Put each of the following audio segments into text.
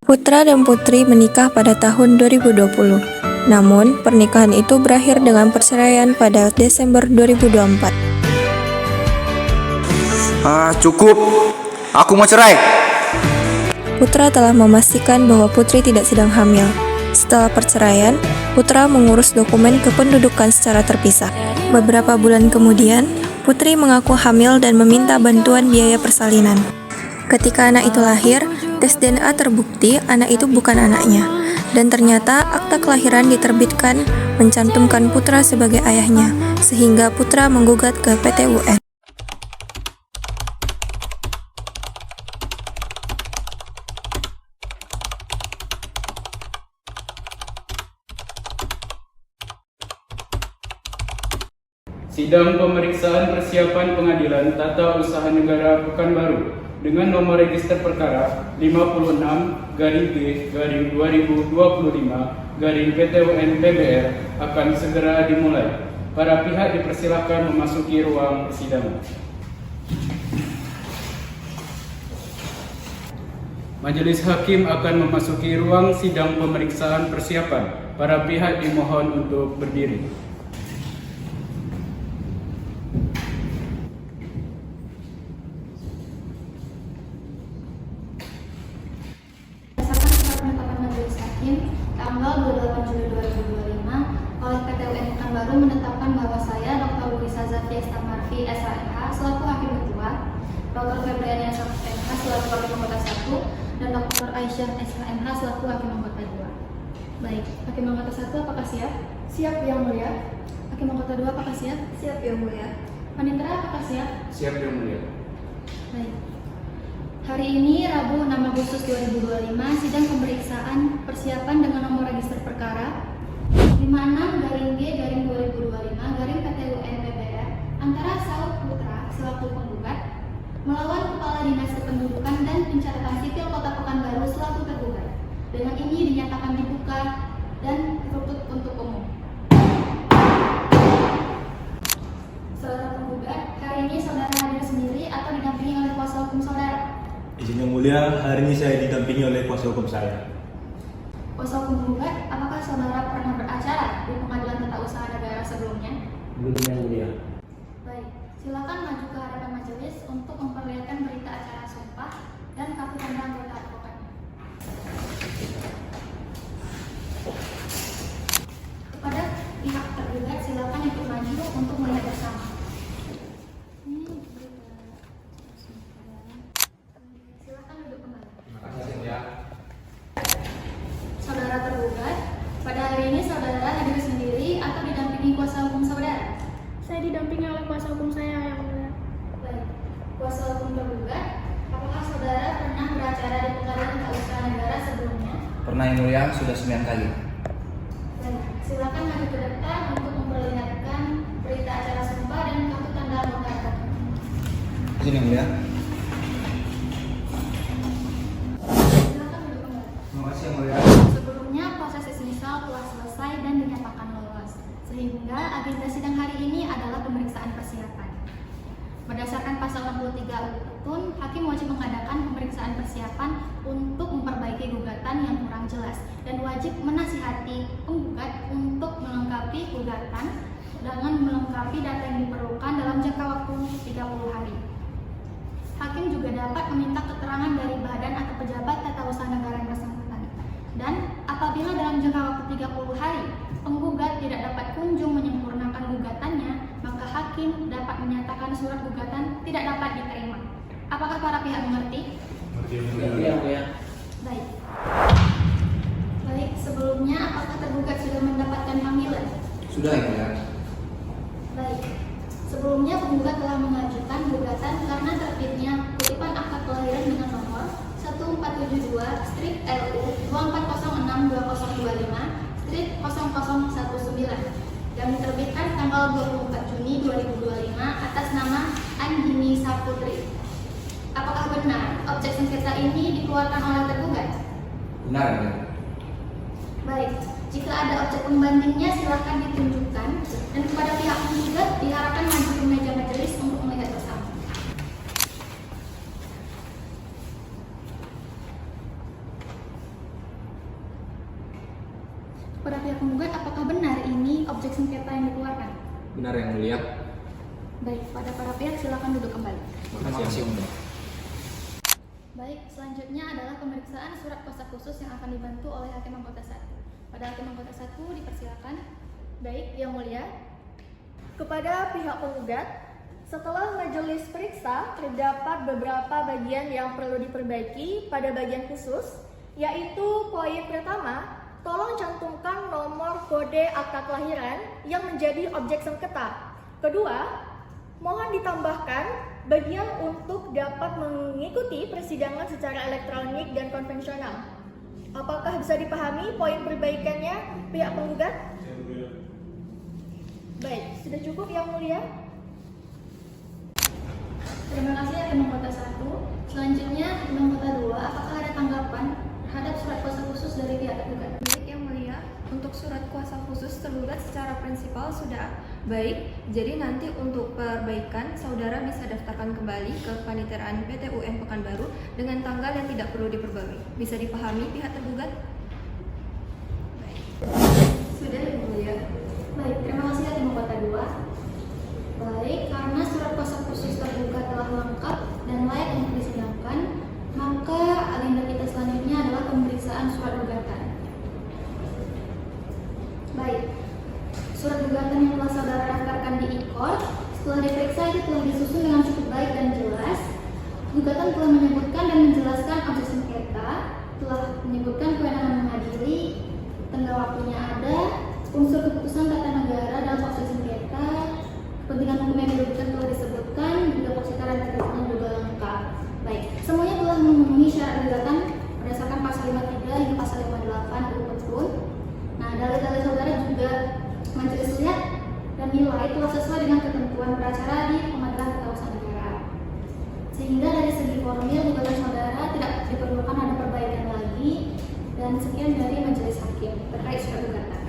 Putra dan putri menikah pada tahun 2020. Namun, pernikahan itu berakhir dengan perceraian pada Desember 2024. Cukup. Aku mau cerai. Putra telah memastikan bahwa putri tidak sedang hamil. Setelah perceraian, Putra mengurus dokumen kependudukan secara terpisah. Beberapa bulan kemudian, Putri mengaku hamil dan meminta bantuan biaya persalinan. Ketika anak itu lahir, tes DNA terbukti anak itu bukan anaknya. Dan ternyata akta kelahiran diterbitkan mencantumkan Putra sebagai ayahnya, sehingga Putra menggugat ke PT UN. Sidang pemeriksaan persiapan Pengadilan Tata Usaha Negara Pekanbaru dengan nomor register perkara 56-G-2025 PBR akan segera dimulai. Para pihak dipersilakan memasuki ruang persidangan. Majelis Hakim akan memasuki ruang sidang pemeriksaan persiapan. Para pihak dimohon untuk berdiri. Tanggal 28 Juli 2025 oleh PT UN Pekanbaru menetapkan bahwa saya Dr. Luisa Zafia Stamarfi SHMH selaku Hakim Ketua, Dr. Febriana SHMH selaku Hakim Anggota 1 dan Dr. Aisyah SHMH selaku Hakim Anggota 2. Baik, Hakim Anggota 1 apakah siap? Siap Yang Mulia. Hakim Anggota 2 apakah siap? Siap Yang Mulia. Panitera apakah siap? Siap Yang Mulia. Baik. Hari ini, Rabu 6 Agustus 2025, sidang pemeriksaan persiapan dengan nomor register perkara 56-G-2025-PT-UN-PBR antara Saud Putra selaku penggugat melawan Kepala Dinas Kependudukan dan Pencatatan Sipil Kota Pekanbaru selaku tergugat. Dengan ini dinyatakan dibuka dan tertutup untuk umum. Saudara penggugat, hari ini saudara hadir sendiri atau didampingi oleh kuasa hukum saudara? Izin Yang Mulia, hari ini saya didampingi oleh kuasa hukum saya. Kuasa hukum penggugat, apakah saudara pernah beracara di Pengadilan Tata Usaha Negara sebelumnya? Belum, Yang Mulia. Baik, silakan maju ke hadapan majelis untuk memperlihatkan berita acara sumpah dan kartu tanda anggota advokatnya. Kepada pihak tergugat, silakan ikut maju untuk melihat bersama. Saudara tergugat, pada hari ini saudara hadir sendiri atau didampingi kuasa hukum saudara? Saya didampingi oleh kuasa hukum saya yang mulia. Baik, kuasa hukum tergugat, apakah saudara pernah beracara di Pengadilan Tata Usaha Negara sebelumnya? Pernah Yang Mulia, sudah 9 kali. Baik, silakan maju ke depan untuk memperlihatkan berita acara sumpah dan kartu tanda anggota advokat. Izin Yang Mulia. Silakan duduk kembali. Terima kasih Yang Mulia. Sebelumnya proses semisal telah selesai dan dinyatakan lolos, sehingga agenda sidang hari ini adalah pemeriksaan persiapan. Berdasarkan pasal 63 UTUN, hakim wajib mengadakan pemeriksaan persiapan untuk memperbaiki gugatan yang kurang jelas dan wajib menasihati penggugat untuk melengkapi gugatan dengan melengkapi data yang diperlukan dalam jangka waktu 30 hari. Hakim juga dapat meminta keterangan dari badan atau pejabat tata usaha negara yang bersangkutan. Dan apabila dalam jangka waktu 30 hari penggugat tidak dapat kunjung menyempurnakan gugatannya, maka hakim dapat menyatakan surat gugatan tidak dapat diterima. Apakah para pihak mengerti? Baik. Baik, sebelumnya apakah tergugat sudah mendapatkan panggilan? Sudah Yang Mulia. Baik. Sebelumnya penggugat telah mengajukan gugatan karena terbitnya kutipan akta kelahiran dengan nomor 1472/LU 2406-2025/0019 yang diterbitkan tanggal 24 Juni 2025 atas nama Anggini Saputri. Apakah benar objek sengketa ini dikeluarkan oleh tergugat? Benar Yang Mulia. Baik, jika ada objek pembandingnya silahkan ditunjukkan dan kepada pihak penggugat diharapkan maju ke meja majelis untuk melihat bersama. Benar yang mulia. Baik, pada para pihak silakan duduk kembali. Terima kasih yang mulia. Baik, selanjutnya adalah pemeriksaan surat kuasa khusus yang akan dibantu oleh Hakim Anggota 1. Pada Hakim Anggota 1 dipersilakan. Baik, yang mulia. Kepada pihak penggugat, setelah majelis periksa, terdapat beberapa bagian yang perlu diperbaiki pada bagian khusus, yaitu poin pertama, tolong cantumkan nomor kode akta kelahiran yang menjadi objek sengketa. Kedua, mohon ditambahkan bagian untuk dapat mengikuti persidangan secara elektronik dan konvensional. Apakah bisa dipahami poin perbaikannya pihak penggugat? Baik, sudah cukup yang mulia. Terima kasih Hakim Anggota 1. Selanjutnya Hakim Anggota 2, apakah ada tanggapan terhadap surat kuasa khusus dari pihak tergugat? Baik, yang mulia, untuk surat kuasa khusus tergugat secara prinsipal sudah baik. Jadi nanti untuk perbaikan, saudara bisa daftarkan kembali ke Kepaniteraan PT UN Pekanbaru dengan tanggal yang tidak perlu diperbarui. Bisa dipahami pihak tergugat? Baik. Sudah, yang mulia. Baik, terima kasih Hakim Anggota 2. Baik, karena surat kuasa khusus tergugat telah lengkap dan layak untuk disidangkan, maka agenda kita selanjutnya adalah pemeriksaan surat gugatan. Baik, surat gugatan yang telah saudara daftarkan di e-court, setelah diperiksa itu telah disusun dengan cukup baik dan jelas. Gugatan telah menyebutkan dan menjelaskan objek sengketa, telah menyebutkan kewenangan mengadili, tenggat waktunya ada, unsur keputusan tata negara dalam objek sengketa, kepentingan hukum yang dirugikan telah disebutkan, juga persyaratan terkait juga lengkap. Baik, semuanya telah memenuhi syarat gugatan berdasarkan pasal 53 hingga pasal 58 UU Petrun. Nah, dalil-dalil saudara juga majelis lihat dan nilai telah sesuai dengan ketentuan beracara di Pengadilan Tata Usaha Negara. Sehingga dari segi formil gugatan saudara tidak diperlukan ada perbaikan lagi. Dan sekian dari majelis hakim terkait surat gugatan.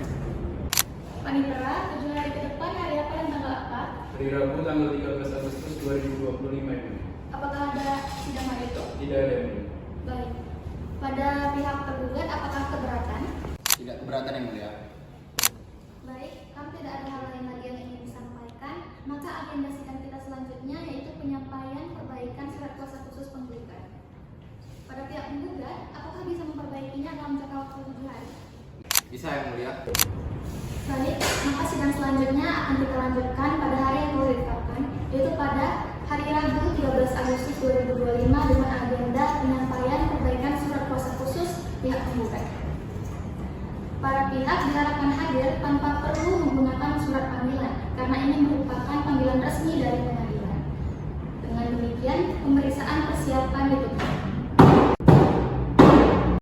Panitera, 7 hari ke depan hari apa dan tanggal apa? Hari Rabu tanggal 13 Agustus 2025 ini. Apakah ada sidang hari itu? Tidak ada yang mulia. Baik. Pada pihak tergugat, apakah keberatan? Tidak keberatan yang mulia. Baik, kami tidak ada hal lain lagi yang ingin disampaikan. Maka agenda sidang kita selanjutnya yaitu penyampaian perbaikan surat kuasa khusus penggugat. Pada pihak penggugat, apakah bisa memperbaikinya dalam jangka waktu 7 hari? Bisa yang mulia. Baik, maka sidang selanjutnya akan kita lanjutkan pada hari yang telah ditetapkan, yaitu pada hari Rabu 13 Agustus 2025 dengan agenda penyampaian perbaikan surat kuasa khusus pihak penggugat. Para pihak diharapkan hadir tanpa perlu menggunakan